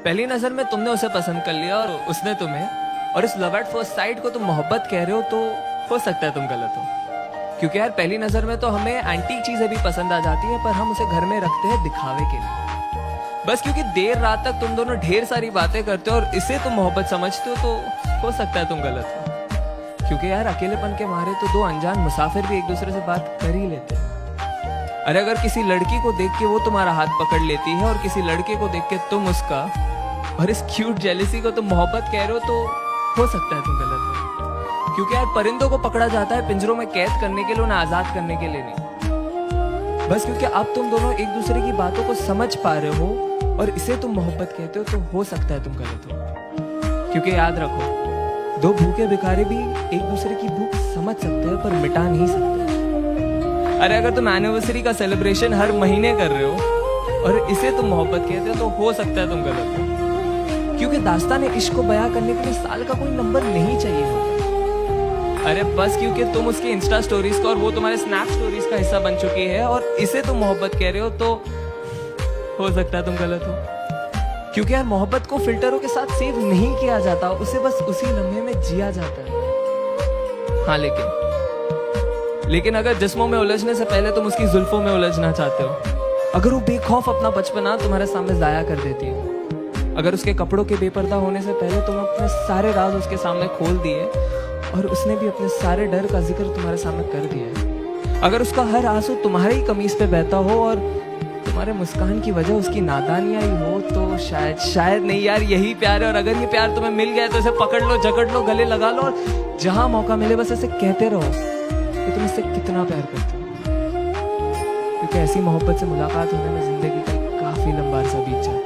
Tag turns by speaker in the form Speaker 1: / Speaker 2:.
Speaker 1: पहली नजर में तुमने उसे पसंद कर लिया और उसने तुम्हें, और इस लव एट फर्स्ट साइट को तुम मोहब्बत कह रहे हो, तो हो सकता है तुम गलत हो। क्योंकि यार पहली नजर में तो हमें एंटीक चीजें भी पसंद आ जाती है, पर हम उसे घर में रखते हैं दिखावे के लिए। बस क्योंकि देर रात तक तुम दोनों ढेर सारी बातें करते हो और इसे तुम मोहब्बत समझते हो, तो हो सकता है तुम गलत हो। क्योंकि यार अकेलेपन के मारे तो दो अनजान मुसाफिर भी एक दूसरे से बात कर ही लेते हैं। अरे अगर किसी लड़की को देख के वो तुम्हारा हाथ पकड़ लेती है और किसी लड़के को देख के तुम उसका, और इस क्यूट जेलिसी को तुम मोहब्बत कह रहे हो, तो हो सकता है तुम गलत हो। क्योंकि यार परिंदों को पकड़ा जाता है पिंजरों में कैद करने के लिए, उन्हें आजाद करने के लिए नहीं। बस क्योंकि अब तुम दोनों एक दूसरे की बातों को समझ पा रहे हो और इसे तुम मोहब्बत कहते हो, तो हो सकता है तुम गलत हो। क्योंकि याद रखो, दो भूखे भिखारी भी एक दूसरे की भूख समझ सकते हैं पर मिटा नहीं सकते। अरे अगर तुम एनिवर्सरी का सेलिब्रेशन हर महीने कर रहे हो और इसे तुम मोहब्बत कहते हो, तो हो सकता है तुम गलत हो। क्योंकि दास्तान इश्क को बयां करने के लिए साल का कोई नंबर नहीं चाहिए होता। अरे बस क्योंकि तुम उसके इंस्टा स्टोरीज का और वो तुम्हारे स्नैप स्टोरीज का हिस्सा बन चुकी है और इसे तुम मोहब्बत कह रहे हो, तो हो सकता है तुम गलत हो। क्योंकि यार मोहब्बत को फिल्टरों के साथ सेव नहीं किया जाता, उसे बस उसी लम्हे में जिया जाता है। हाँ लेकिन अगर जिस्मों में उलझने से पहले तुम उसकी जुल्फों में उलझना चाहते हो, अगर वो बेखौफ अपना बचपना तुम्हारे सामने जाया कर देती है, अगर उसके कपड़ों के बेपर्दा होने से पहले तुम अपने सारे राज उसके सामने खोल दिए और उसने भी अपने सारे डर का जिक्र तुम्हारे सामने कर दिया है, अगर उसका हर आंसू तुम्हारी ही कमीज पे बहता हो और तुम्हारे मुस्कान की वजह उसकी नादानियां ही हो, तो शायद नहीं यार यही प्यार है। और अगर ये प्यार तुम्हें मिल गया तो इसे पकड़ लो, जकड़ लो, गले लगा लो और जहां मौका मिले बस ऐसे कहते रहो कि तुम इससे कितना प्यार करते हो। क्योंकि ऐसी मोहब्बत से मुलाकात होने में जिंदगी का काफी लंबा अरसा बीत जाता है।